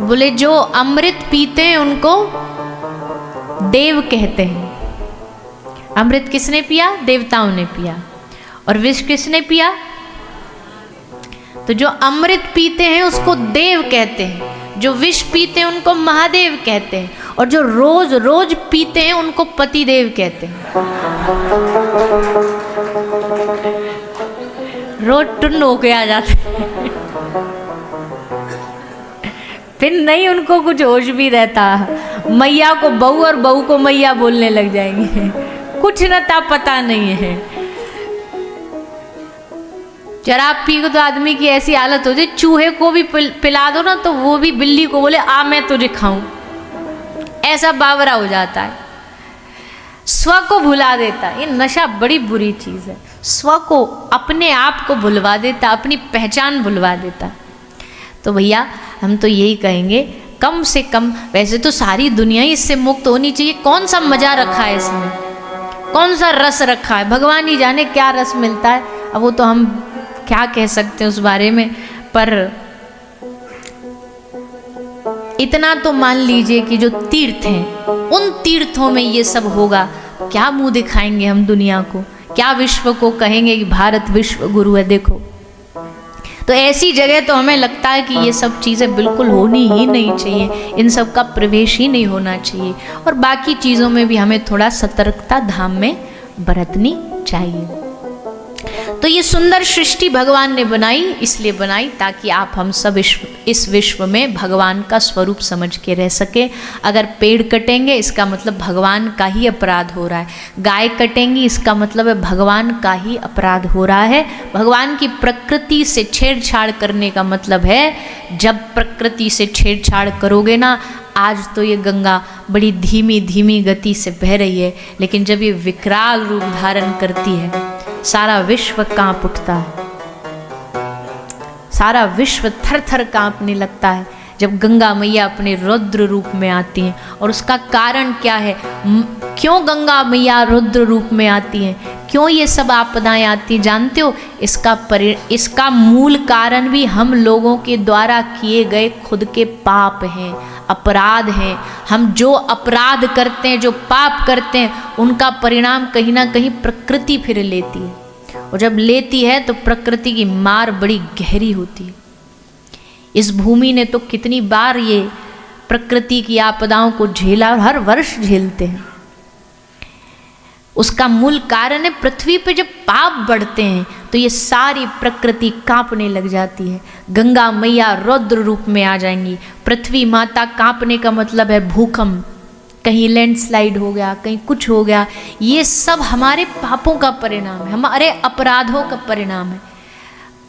बोले जो अमृत पीते हैं उनको देव कहते हैं। अमृत किसने पिया? देवताओं ने पिया। और विष किसने पिया? तो जो अमृत पीते हैं उसको देव कहते हैं, जो विष पीते हैं उनको महादेव कहते हैं, और जो रोज रोज पीते हैं उनको पतिदेव कहते हैं। रोज टुन्न होके आ जाते हैं फिर नहीं उनको कुछ होश भी रहता। मैया को बहू और बहू को मैया बोलने लग जाएंगे, कुछ नता पता नहीं है। शराब पी को तो आदमी की ऐसी हालत हो जाए, चूहे को भी पिला दो ना तो वो भी बिल्ली को बोले आ मैं तुझे खाऊं, ऐसा बावरा हो जाता है। स्व को भुला देता है। ये नशा बड़ी बुरी चीज है। स्व को, अपने आप को भुलवा देता, अपनी पहचान भुलवा देता। तो भैया हम तो यही कहेंगे, कम से कम, वैसे तो सारी दुनिया ही इससे मुक्त होनी चाहिए। कौन सा मजा रखा है इसमें, कौन सा रस रखा है, भगवान ही जाने क्या रस मिलता है। अब वो तो हम क्या कह सकते हैं उस बारे में, पर इतना तो मान लीजिए कि जो तीर्थ हैं उन तीर्थों में ये सब होगा। क्या मुंह दिखाएंगे हम दुनिया को, क्या विश्व को कहेंगे कि भारत विश्व गुरु है। देखो, तो ऐसी जगह तो हमें लगता है कि ये सब चीज़ें बिल्कुल होनी ही नहीं चाहिए, इन सब का प्रवेश ही नहीं होना चाहिए। और बाकी चीज़ों में भी हमें थोड़ा सतर्कता धाम में बरतनी चाहिए। तो ये सुंदर सृष्टि भगवान ने बनाई, इसलिए बनाई ताकि आप हम सब इस विश्व में भगवान का स्वरूप समझ के रह सके। अगर पेड़ कटेंगे इसका मतलब भगवान का ही अपराध हो रहा है, गाय कटेंगी इसका मतलब है भगवान का ही अपराध हो रहा है। भगवान की प्रकृति से छेड़छाड़ करने का मतलब है, जब प्रकृति से छेड़छाड़ करोगे ना, आज तो ये गंगा बड़ी धीमी धीमी गति से बह रही है, लेकिन जब ये विकराल रूप धारण करती है सारा विश्व कांप उठता है, सारा विश्व थर थर कांपने लगता है जब गंगा मैया अपने रुद्र रूप में आती हैं। और उसका कारण क्या है, क्यों गंगा मैया रुद्र रूप में आती हैं, क्यों ये सब आपदाएं आती हैं, जानते हो? इसका मूल कारण भी हम लोगों के द्वारा किए गए खुद के पाप हैं, अपराध हैं। हम जो अपराध करते हैं, जो पाप करते हैं, उनका परिणाम कहीं ना कहीं प्रकृति फिर लेती है। और जब लेती है तो प्रकृति की मार बड़ी गहरी होती है। इस भूमि ने तो कितनी बार ये प्रकृति की आपदाओं को झेला और हर वर्ष झेलते हैं। उसका मूल कारण है, पृथ्वी पे जब पाप बढ़ते हैं तो ये सारी प्रकृति कांपने लग जाती है। गंगा मैया रुद्र रूप में आ जाएंगी। पृथ्वी माता कांपने का मतलब है भूकंप, कहीं लैंडस्लाइड हो गया, कहीं कुछ हो गया। ये सब हमारे पापों का परिणाम है, हमारे अपराधों का परिणाम है।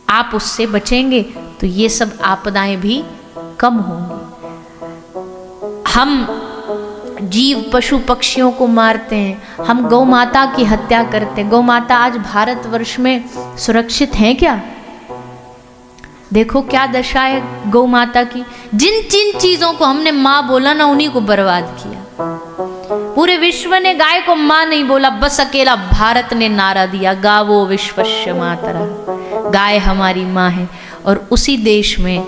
आप उससे बचेंगे तो ये सब आपदाएं भी कम होंगी। हम जीव पशु पक्षियों को मारते हैं, हम गौ माता की हत्या करते हैं। गौ माता आज भारतवर्ष में सुरक्षित हैं क्या? देखो क्या दशा है गौ माता की। जिन जिन चीजों को हमने माँ बोला ना, उन्हीं को बर्बाद किया। पूरे विश्व ने गाय को माँ नहीं बोला, बस अकेला भारत ने नारा दिया, गावो विश्वस्य मातरः, गाय हमारी माँ है। और उसी देश में,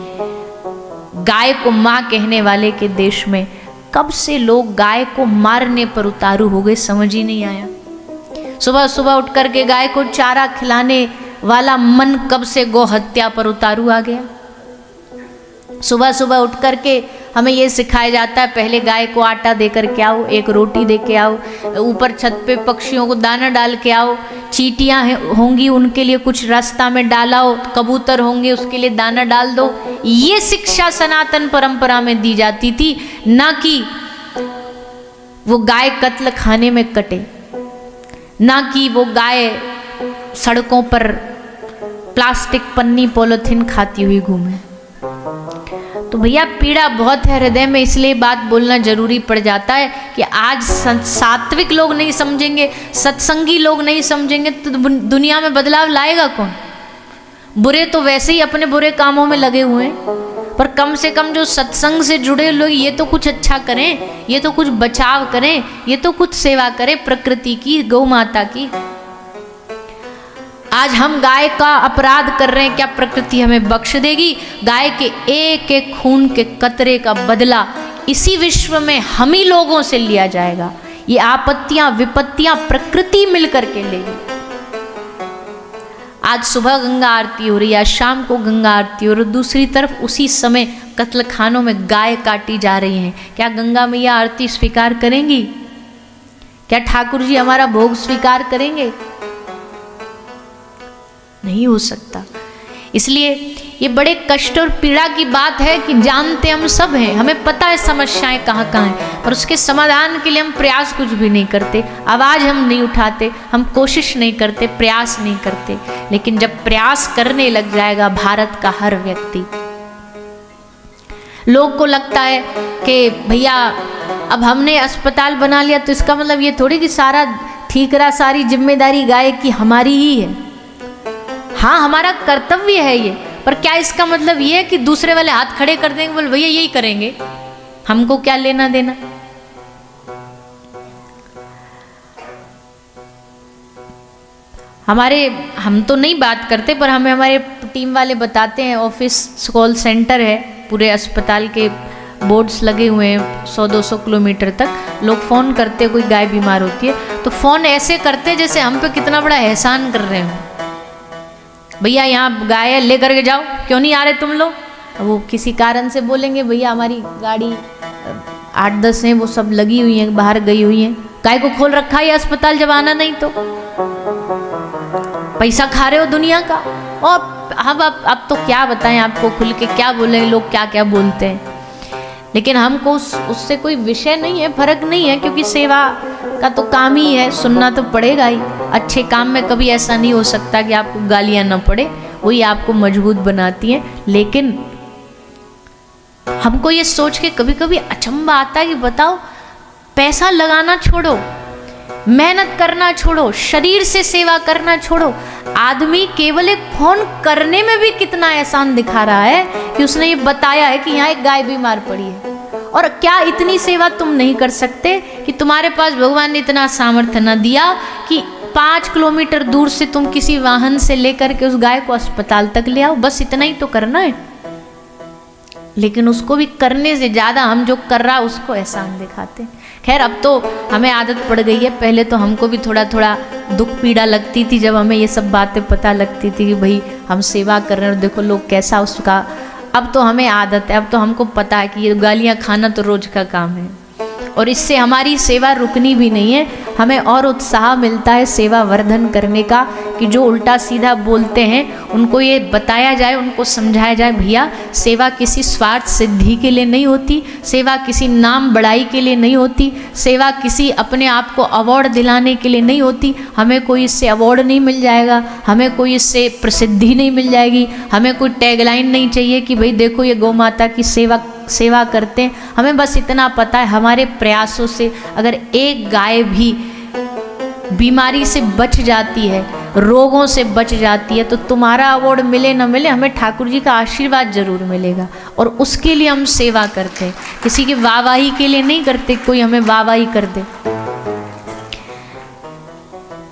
गाय को माँ कहने वाले के देश में, कब से लोग गाय को मारने पर उतारू हो गए, समझ ही नहीं आया। सुबह सुबह उठ करके गाय को चारा खिलाने वाला मन कब से गौ हत्या पर उतारू आ गया। सुबह सुबह उठ करके हमें ये सिखाया जाता है, पहले गाय को आटा दे करके आओ, एक रोटी दे के आओ, ऊपर छत पे पक्षियों को दाना डाल के आओ, चींटियाँ होंगी उनके लिए कुछ रास्ता में डालाओ, कबूतर होंगे उसके लिए दाना डाल दो। ये शिक्षा सनातन परंपरा में दी जाती थी, ना कि वो गाय कत्ल खाने में कटे, ना कि वो गाय सड़कों पर प्लास्टिक पन्नी पॉलिथीन खाती हुई घूमे। तो भैया पीड़ा बहुत है हृदय में, इसलिए बात बोलना जरूरी पड़ जाता है कि आज सात्विक लोग नहीं समझेंगे, सत्संगी लोग नहीं समझेंगे तो दुनिया में बदलाव लाएगा कौन? बुरे तो वैसे ही अपने बुरे कामों में लगे हुए हैं, पर कम से कम जो सत्संग से जुड़े लोग ये तो कुछ अच्छा करें, ये तो कुछ बचाव करें, ये तो कुछ सेवा करें प्रकृति की, गौ माता की। आज हम गाय का अपराध कर रहे हैं, क्या प्रकृति हमें बख्श देगी? गाय के एक एक खून के कतरे का बदला इसी विश्व में हम ही लोगों से लिया जाएगा। ये आपत्तियां विपत्तियां प्रकृति मिलकर के लेगी। आज सुबह गंगा आरती हो रही है, आज शाम को गंगा आरती हो रही है, दूसरी तरफ उसी समय कत्ल खानों में गाय काटी जा रही हैं। क्या गंगा मैया आरती स्वीकार करेंगी? क्या ठाकुर जी हमारा भोग स्वीकार करेंगे? नहीं हो सकता। इसलिए ये बड़े कष्ट और पीड़ा की बात है कि जानते हम सब हैं, हमें पता है समस्याएं कहाँ कहाँ हैं, पर उसके समाधान के लिए हम प्रयास कुछ भी नहीं करते, आवाज़ हम नहीं उठाते, हम कोशिश नहीं करते, प्रयास नहीं करते। लेकिन जब प्रयास करने लग जाएगा भारत का हर व्यक्ति, लोग को लगता है कि भैया अब हमने अस्पताल बना लिया तो इसका मतलब ये थोड़ी कि सारा ठीकरा, सारी जिम्मेदारी गाय की हमारी ही है। हाँ, हमारा कर्तव्य है ये, पर क्या इसका मतलब ये है कि दूसरे वाले हाथ खड़े कर देंगे, बोल भैया यही करेंगे, हमको क्या लेना देना? हम तो नहीं बात करते, पर हमें हमारे टीम वाले बताते हैं, ऑफिस कॉल सेंटर है, पूरे अस्पताल के बोर्ड्स लगे हुए हैं 100-200 किलोमीटर तक। लोग फ़ोन करते, कोई गाय बीमार होती है तो फ़ोन ऐसे करते जैसे हम पे कितना बड़ा एहसान कर रहे हो। भैया यहाँ गाय है, ले करके जाओ, क्यों नहीं आ रहे तुम लोग? वो किसी कारण से बोलेंगे भैया हमारी गाड़ी 8-10 हैं, वो सब लगी हुई हैं, बाहर गई हुई हैं, गाय को खोल रखा है अस्पताल, जब आना नहीं तो पैसा खा रहे हो दुनिया का। और अब तो क्या बताएं आपको, खुल के क्या बोले, लोग क्या क्या बोलते हैं। लेकिन हमको उससे कोई विषय नहीं है, फर्क नहीं है, क्योंकि सेवा का तो काम ही है, सुनना तो पड़ेगा ही। अच्छे काम में कभी ऐसा नहीं हो सकता कि आपको गालियां ना पड़े, वही आपको मजबूत बनाती हैं। लेकिन हमको ये सोच के कभी कभी अचंभा आता है कि बताओ, पैसा लगाना छोड़ो, मेहनत करना छोड़ो, शरीर से सेवा करना छोड़ो, आदमी केवल एक फोन करने में भी कितना एहसान दिखा रहा है कि उसने ये बताया है कि यहाँ एक गाय बीमार पड़ी है। और क्या इतनी सेवा तुम नहीं कर सकते कि तुम्हारे पास भगवान ने इतना सामर्थ्य न दिया कि 5 किलोमीटर दूर से तुम किसी वाहन से लेकर के उस गाय को अस्पताल तक ले आओ? बस इतना ही तो करना है। लेकिन उसको भी करने से ज़्यादा हम जो कर रहा उसको एहसान दिखाते हैं। खैर, अब तो हमें आदत पड़ गई है, पहले तो हमको भी थोड़ा थोड़ा दुख पीड़ा लगती थी जब हमें ये सब बातें पता लगती थी कि भाई हम सेवा कर रहे हैं और देखो लोग कैसा उसका। अब तो हमें आदत है, अब तो हमको पता है कि ये गालियाँ खाना तो रोज का काम है, और इससे हमारी सेवा रुकनी भी नहीं है। हमें और उत्साह मिलता है सेवा वर्धन करने का कि जो उल्टा सीधा बोलते हैं उनको ये बताया जाए, उनको समझाया जाए, भैया सेवा किसी स्वार्थ सिद्धि के लिए नहीं होती, सेवा किसी नाम बड़ाई के लिए नहीं होती, सेवा किसी अपने आप को अवार्ड दिलाने के लिए नहीं होती। हमें कोई इससे अवार्ड नहीं मिल जाएगा, हमें कोई इससे प्रसिद्धि नहीं मिल जाएगी, हमें कोई टैगलाइन नहीं चाहिए कि भाई देखो ये गौ माता की सेवा करते हैं। हमें बस इतना पता है हमारे प्रयासों से अगर एक गाय भी बीमारी से बच जाती है, रोगों से बच जाती है, तो तुम्हारा अवार्ड मिले न मिले, हमें ठाकुर जी का आशीर्वाद जरूर मिलेगा। और उसके लिए हम सेवा करते हैं, किसी की वाहवाही के लिए नहीं करते। कोई हमें वाहवाही कर दे,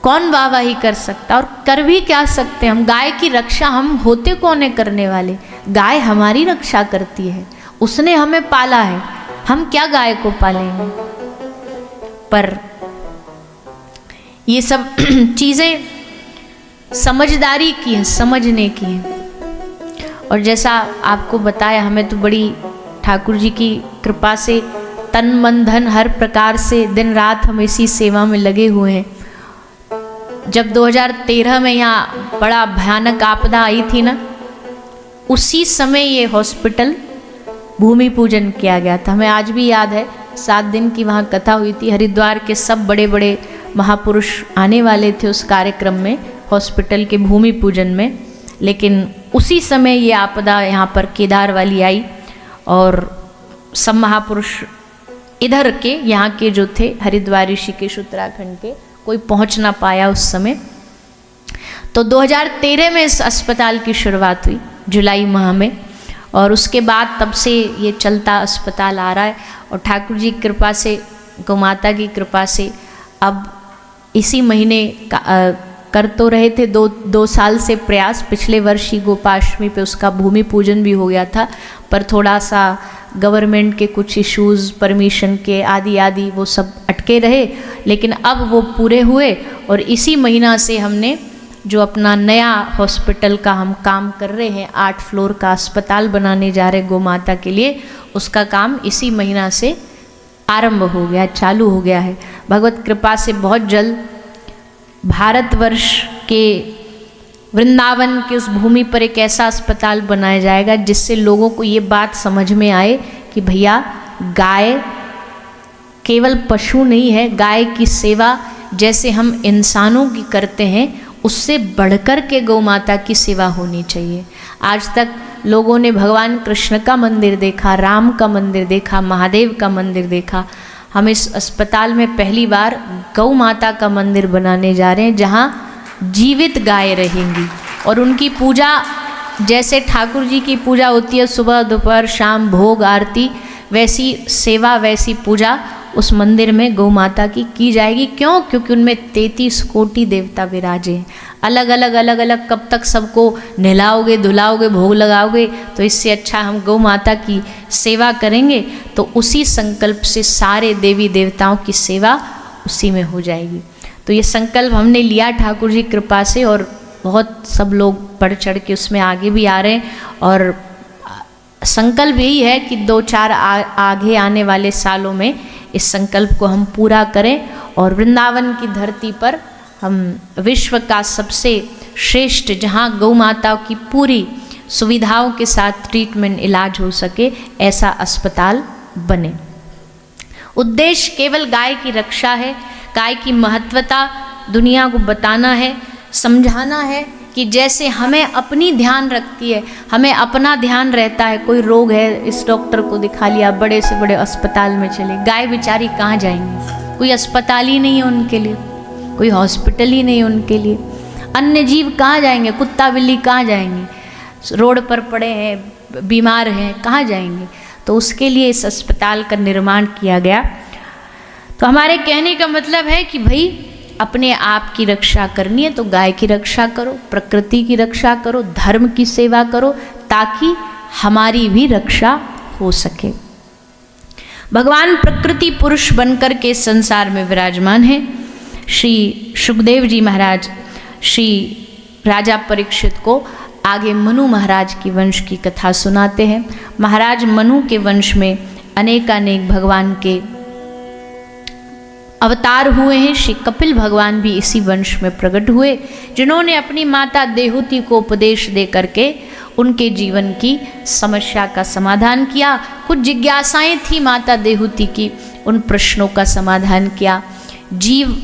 कौन वाहवाही कर सकता, और कर भी क्या सकते। हम गाय की रक्षा, हम होते कौन है करने वाले? गाय हमारी रक्षा करती है, उसने हमें पाला है, हम क्या गाय को पालेंगे? पर ये सब चीज़ें समझदारी की हैं, समझने की हैं। और जैसा आपको बताया, हमें तो बड़ी ठाकुर जी की कृपा से तन मन धन हर प्रकार से दिन रात हम इसी सेवा में लगे हुए हैं। जब 2013 में यहाँ बड़ा भयानक आपदा आई थी ना, उसी समय ये हॉस्पिटल भूमि पूजन किया गया था। हमें आज भी याद है, 7 दिन की वहाँ कथा हुई थी। हरिद्वार के सब बड़े बड़े महापुरुष आने वाले थे उस कार्यक्रम में, हॉस्पिटल के भूमि पूजन में। लेकिन उसी समय ये आपदा यहाँ पर केदार वाली आई, और सब महापुरुष इधर के, यहाँ के जो थे हरिद्वार ऋषिकेश उत्तराखंड के, कोई पहुँच ना पाया उस समय। तो 2013 में इस अस्पताल की शुरुआत हुई, जुलाई माह में, और उसके बाद तब से ये चलता अस्पताल आ रहा है। और ठाकुर जी की कृपा से, गौ माता की कृपा से अब इसी महीने का कर तो रहे थे 2 साल से प्रयास। पिछले वर्ष ही गोपाष्टमी पे उसका भूमि पूजन भी हो गया था, पर थोड़ा सा गवर्नमेंट के कुछ इश्यूज़, परमिशन के आदि वो सब अटके रहे, लेकिन अब वो पूरे हुए। और इसी महीना से हमने जो अपना नया हॉस्पिटल का हम काम कर रहे हैं, 8 फ्लोर का अस्पताल बनाने जा रहे गौ माता के लिए, उसका काम इसी महीना से आरंभ हो गया, चालू हो गया है। भगवत कृपा से बहुत जल्द भारतवर्ष के वृंदावन की उस भूमि पर एक ऐसा अस्पताल बनाया जाएगा जिससे लोगों को ये बात समझ में आए कि भैया गाय केवल पशु नहीं है, गाय की सेवा जैसे हम इंसानों की करते हैं उससे बढ़कर के गौ माता की सेवा होनी चाहिए। आज तक लोगों ने भगवान कृष्ण का मंदिर देखा, राम का मंदिर देखा, महादेव का मंदिर देखा। हम इस अस्पताल में पहली बार गौ माता का मंदिर बनाने जा रहे हैं जहाँ जीवित गाय रहेंगी और उनकी पूजा जैसे ठाकुर जी की पूजा होती है सुबह दोपहर शाम भोग आरती, वैसी सेवा वैसी पूजा उस मंदिर में गौ माता की जाएगी। क्यों? क्योंकि उनमें 33 कोटि देवता विराजे हैं। अलग अलग कब तक सबको नहलाओगे धुलाओगे भोग लगाओगे? तो इससे अच्छा हम गौ माता की सेवा करेंगे तो उसी संकल्प से सारे देवी देवताओं की सेवा उसी में हो जाएगी। तो ये संकल्प हमने लिया ठाकुर जी कृपा से और बहुत सब लोग बढ़ चढ़ के उसमें आगे भी आ रहे हैं। और संकल्प यही है कि 2-4 आगे आने वाले सालों में इस संकल्प को हम पूरा करें और वृंदावन की धरती पर हम विश्व का सबसे श्रेष्ठ, जहाँ गौ माता की पूरी सुविधाओं के साथ ट्रीटमेंट इलाज हो सके, ऐसा अस्पताल बने। उद्देश्य केवल गाय की रक्षा है, गाय की महत्वता दुनिया को बताना है, समझाना है कि जैसे हमें अपनी ध्यान रखती है, हमें अपना ध्यान रहता है। कोई रोग है, इस डॉक्टर को दिखा लिया, बड़े से बड़े अस्पताल में चले, गाय बेचारी कहाँ जाएंगी? कोई अस्पताल ही नहीं है उनके लिए, कोई हॉस्पिटल ही नहीं है उनके लिए। अन्य जीव कहाँ जाएंगे? कुत्ता बिल्ली कहाँ जाएंगे? रोड पर पड़े हैं, बीमार हैं, कहाँ जाएंगे? तो उसके लिए इस अस्पताल का निर्माण किया गया। तो हमारे कहने का मतलब है कि भाई अपने आप की रक्षा करनी है तो गाय की रक्षा करो, प्रकृति की रक्षा करो, धर्म की सेवा करो, ताकि हमारी भी रक्षा हो सके। भगवान प्रकृति पुरुष बनकर के संसार में विराजमान है। श्री सुखदेव जी महाराज श्री राजा परीक्षित को आगे मनु महाराज की वंश की कथा सुनाते हैं। महाराज मनु के वंश में अनेकानेक भगवान के अवतार हुए हैं। श्री कपिल भगवान भी इसी वंश में प्रकट हुए, जिन्होंने अपनी माता देहूति को उपदेश दे करके उनके जीवन की समस्या का समाधान किया। कुछ जिज्ञासाएं थी माता देहूति की, उन प्रश्नों का समाधान किया। जीव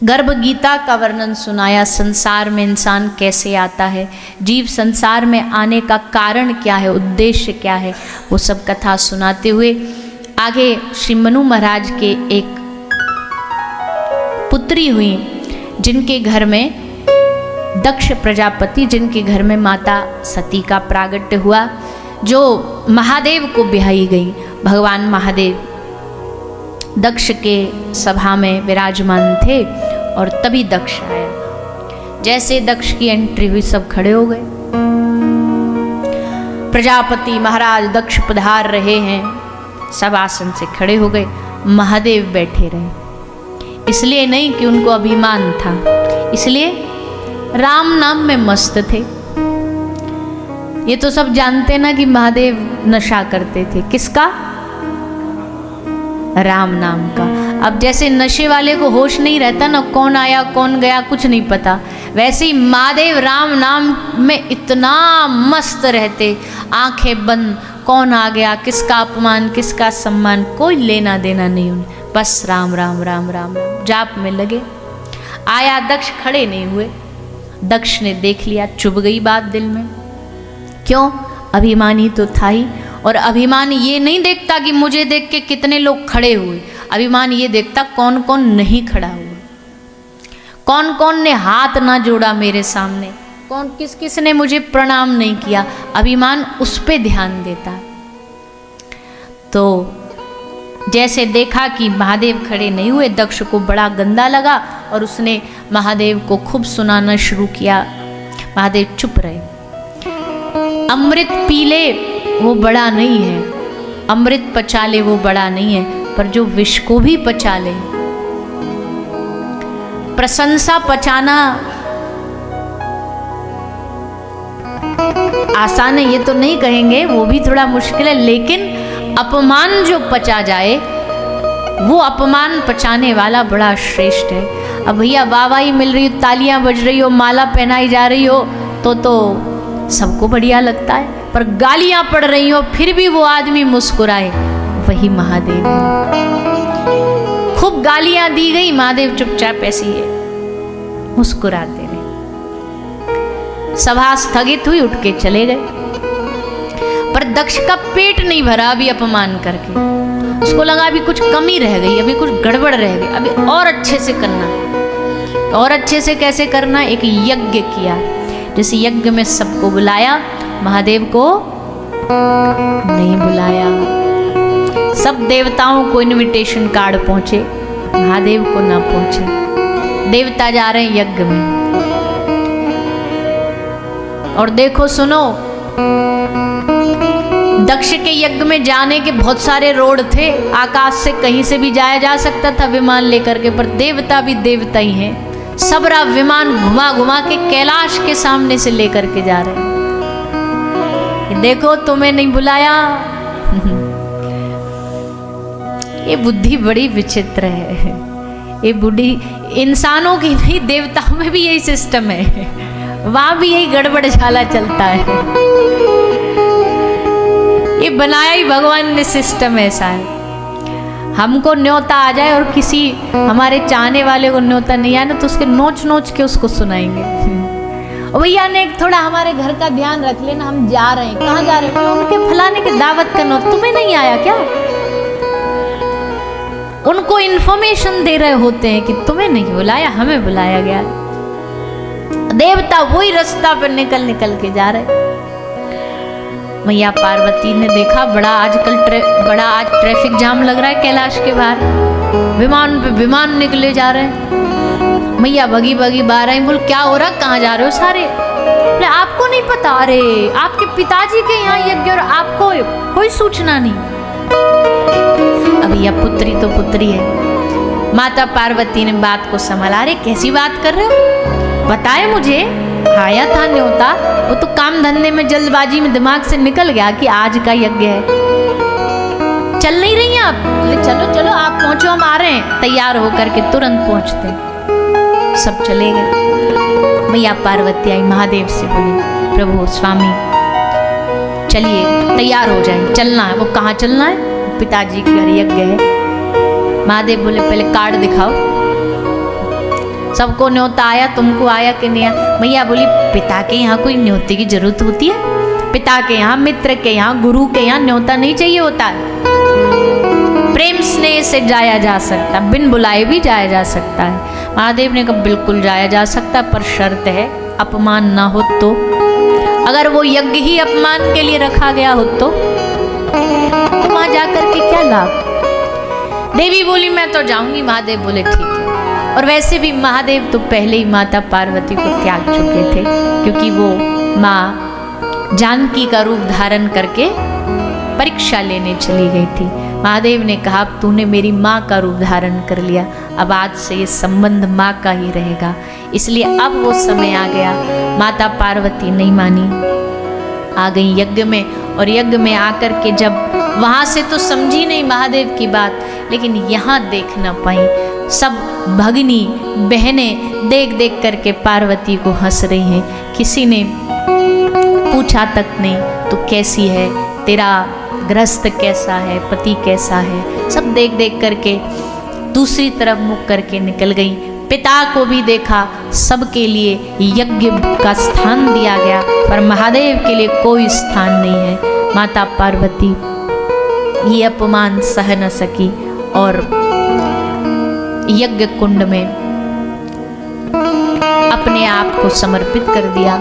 गर्भ गीता का वर्णन सुनाया, संसार में इंसान कैसे आता है, जीव संसार में आने का कारण क्या है, उद्देश्य क्या है, वो सब कथा सुनाते हुए आगे श्री मनु महाराज के एक पुत्री हुई, जिनके घर में दक्ष प्रजापति, जिनके घर में माता सती का प्रागट्य हुआ, जो महादेव को ब्याही गई। भगवान महादेव दक्ष के सभा में विराजमान थे और तभी दक्ष आया। जैसे दक्ष की एंट्री हुई सब खड़े हो गए। प्रजापति महाराज दक्ष पधार रहे हैं, सब आसन से खड़े हो गए। महादेव बैठे रहे, इसलिए नहीं कि उनको अभिमान था, इसलिए राम नाम में मस्त थे। ये तो सब जानते ना कि महादेव नशा करते थे, किसका? राम नाम का। अब जैसे नशे वाले को होश नहीं रहता ना, कौन आया कौन गया कुछ नहीं पता, वैसे ही महादेव राम नाम में इतना मस्त रहते, आंखें बंद, कौन आ गया, किसका अपमान किसका सम्मान, कोई लेना देना नहीं उन्हें, बस राम राम राम राम जाप में लगे। आया दक्ष, खड़े नहीं हुए। दक्ष ने देख लिया, चुभ गई बात दिल में। क्यों? अभिमानी तो था ही, और अभिमान ये नहीं देखता कि मुझे देख के कितने लोग खड़े हुए, अभिमान ये देखता कौन कौन नहीं खड़ा हुआ, कौन कौन ने हाथ ना जोड़ा मेरे सामने, कौन किस किस ने मुझे प्रणाम नहीं किया। अभिमान उस पे ध्यान देता। तो जैसे देखा कि महादेव खड़े नहीं हुए, दक्ष को बड़ा गंदा लगा, और उसने महादेव को खूब सुनाना शुरू किया। महादेव चुप रहे। अमृत पी ले वो बड़ा नहीं है, अमृत पचा ले वो बड़ा नहीं है, पर जो विष को भी पचा ले। प्रशंसा पचाना आसान है ये तो नहीं कहेंगे, वो भी थोड़ा मुश्किल है, लेकिन अपमान जो पचा जाए वो अपमान पचाने वाला बड़ा श्रेष्ठ है। अब भैया वाहवाही मिल रही हो, तालियां बज रही हो, माला पहनाई जा रही हो तो सबको बढ़िया लगता है, पर गालियां पड़ रही हो फिर भी वो आदमी मुस्कुराए, वही महादेव है। खूब गालियां दी गई, महादेव चुपचाप ऐसी है मुस्कुराते रहे। सभा स्थगित हुई, उठ के चले गए। पर दक्ष का पेट नहीं भरा अभी अपमान करके, उसको लगा अभी कुछ कमी रह गई, अभी कुछ गड़बड़ रह गई, अभी और अच्छे से करना। और अच्छे से कैसे करना? एक यज्ञ किया। जिस यज्ञ में सबको बुलाया, महादेव को नहीं बुलाया। सब देवताओं को इनविटेशन कार्ड पहुंचे, महादेव को ना पहुंचे। देवता जा रहे हैं यज्ञ में। और देखो सुनो, दक्ष के यज्ञ में जाने के बहुत सारे रोड थे, आकाश से कहीं से भी जाया जा सकता था विमान लेकर के, पर देवता भी देवता ही हैं। सबरा विमान घुमा घुमा के कैलाश के सामने से लेकर के जा रहे हैं। देखो तुम्हें नहीं बुलाया। ये बुद्धि बड़ी विचित्र है। ये बुद्धि इंसानों की नहीं, देवताओं में भी यही सिस्टम है, वहां भी यही गड़बड़ झाला चलता है। ये बनाया ही भगवान ने सिस्टम ऐसा है। हमको न्योता आ जाए और किसी हमारे चाहने वाले को न्योता नहीं आए ना, तो उसके नोच नोच के उसको सुनाएंगे। भैया ने थोड़ा हमारे घर का ध्यान रख लेना, हम जा रहे हैं। कहाँ जा रहे हैं? उनके फलाने के दावत का नोट तुम्हें नहीं आया क्या? उनको इन्फॉर्मेशन दे रहे होते हैं कि तुम्हें नहीं बुलाया, हमें बुलाया गया। देवता वही रास्ता पर निकल निकल के जा रहे। मैया पार्वती ने देखा बड़ा आज ट्रैफिक जाम लग रहा है कैलाश के बाहर, विमान पे विमान निकले जा रहे हैं। मैया भगी भगी बाहर आई, बोल क्या हो रहा, कहाँ जा रहे हो सारे? बोले आपको नहीं पता? अरे आपके पिताजी के यहाँ यज्ञ और आपको कोई सूचना नहीं। अब यह पुत्री तो पुत्री है। माता पार्वती ने बात को संभाला। अरे कैसी बात कर रहे हो, बताए मुझे, आया था न्योता, वो तो काम धंधे में जल्दबाजी में दिमाग से निकल गया कि आज का यज्ञ है। चल नहीं रही हैं आप? बोले चलो चलो आप पहुंचो, हम आ रहे हैं। तैयार होकर के तुरंत पहुंचते, सब चले गए। मैया पार्वती आई, महादेव से बोली प्रभु स्वामी चलिए तैयार हो जाए, चलना है। वो कहाँ चलना है? पिताजी के घर यज्ञ है। महादेव बोले पहले कार्ड दिखाओ। सबको न्योता आया, तुमको आया कि नहीं आया? मैया बोली पिता के यहाँ कोई न्योते की जरूरत होती है? पिता के यहाँ, मित्र के यहाँ, गुरु के यहाँ न्योता नहीं चाहिए होता है। प्रेम स्नेह से जाया जा सकता, बिन बुलाए भी जाया जा सकता है। महादेव ने कहा बिल्कुल जाया जा सकता, पर शर्त है अपमान ना हो तो। अगर वो यज्ञ ही अपमान के लिए रखा गया हो तो वहां जाकर के क्या लाभ? देवी बोली मैं तो जाऊंगी। महादेव बोले ठीक है। और वैसे भी महादेव तो पहले ही माता पार्वती को त्याग चुके थे, क्योंकि वो माँ जानकी का रूप धारण करके परीक्षा लेने चली गई थी। महादेव ने कहा अब तूने मेरी माँ का रूप धारण कर लिया, अब आज से ये संबंध माँ का ही रहेगा। इसलिए अब वो समय आ गया। माता पार्वती नहीं मानी, आ गई यज्ञ में। और यज्ञ में आकर के जब वहाँ से तो समझी नहीं महादेव की बात, लेकिन यहाँ देख न पाई। सब भगनी बहनें देख देख करके पार्वती को हंस रही हैं। किसी ने पूछा तक नहीं तो कैसी है, तेरा गृहस्थ कैसा है, पति कैसा है। सब देख देख करके दूसरी तरफ मुख करके निकल गई। पिता को भी देखा, सबके लिए यज्ञ का स्थान दिया गया, पर महादेव के लिए कोई स्थान नहीं है। माता पार्वती ये अपमान सह न सकी और यज्ञ कुंड में अपने आप को समर्पित कर दिया।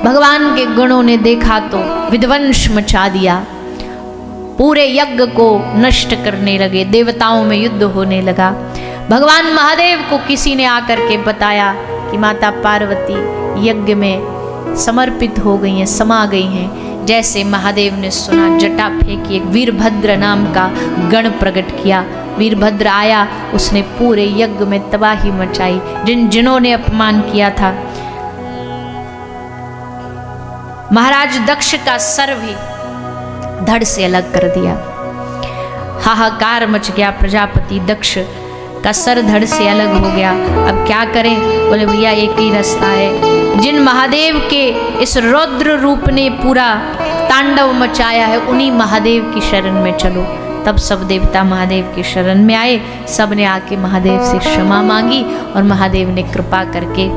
भगवान के गणों ने देखा तो विध्वंस मचा दिया, पूरे यज्ञ को नष्ट करने लगे, देवताओं में युद्ध होने लगा। भगवान महादेव को किसी ने आकर के बताया कि माता पार्वती यज्ञ में समर्पित हो गई हैं, समा गई हैं। जैसे महादेव ने सुना, जटा फेंकी, एक वीरभद्र नाम का गण प्रकट किया। वीरभद्र आया, उसने पूरे यज्ञ में तबाही मचाई। जिन्होंने अपमान किया था, महाराज दक्ष का सर भी धड़ से अलग कर दिया। हाहाकार मच गया, प्रजापति दक्ष का सर धड़ से अलग हो गया। अब क्या करें? बोले भैया एक ही रास्ता है, जिन महादेव के इस रौद्र रूप ने पूरा तांडव मचाया है, उन्हीं महादेव की शरण में चलो। तब सब देवता महादेव की शरण में आए, सब ने आके महादेव से क्षमा मांगी और महादेव ने कृपा करके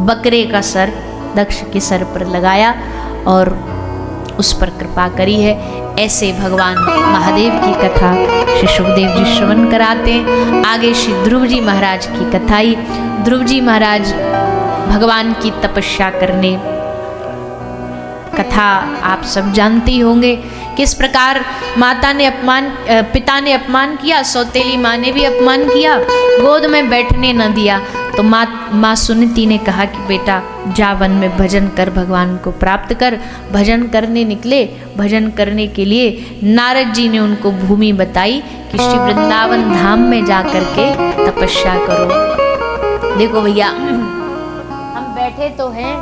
बकरे का सर दक्ष के सर पर लगाया और उस पर कृपा करी है। ऐसे भगवान महादेव की कथा श्री सुखदेव जी श्रवण कराते हैं। आगे श्री ध्रुव जी महाराज की कथा आई। ध्रुव जी महाराज भगवान की तपस्या करने, कथा आप सब जानते ही होंगे, किस प्रकार माता ने अपमान, पिता ने अपमान किया, सौतेली माँ ने भी अपमान किया, गोद में बैठने न दिया। तो माँ सुनीति ने कहा कि बेटा जा वन में भजन कर, भगवान को प्राप्त कर। भजन करने निकले। भजन करने के लिए नारद जी ने उनको भूमि बताई कि श्री वृंदावन धाम में जा कर के तपस्या करो। देखो भैया, हम बैठे तो हैं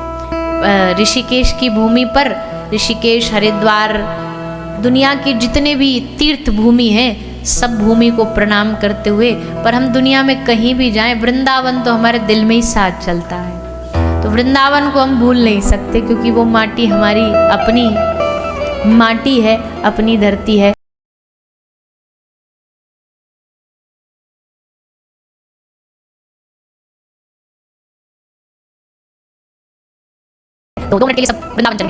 ऋषिकेश की भूमि पर। ऋषिकेश, हरिद्वार, दुनिया के जितने भी तीर्थ भूमि हैं, सब भूमि को प्रणाम करते हुए, पर हम दुनिया में कहीं भी जाएं, वृंदावन तो हमारे दिल में ही साथ चलता है। तो वृंदावन को हम भूल नहीं सकते, क्योंकि वो माटी हमारी अपनी माटी है, अपनी धरती है। तो 2 मिनट के लिए सब वृंदावन चले।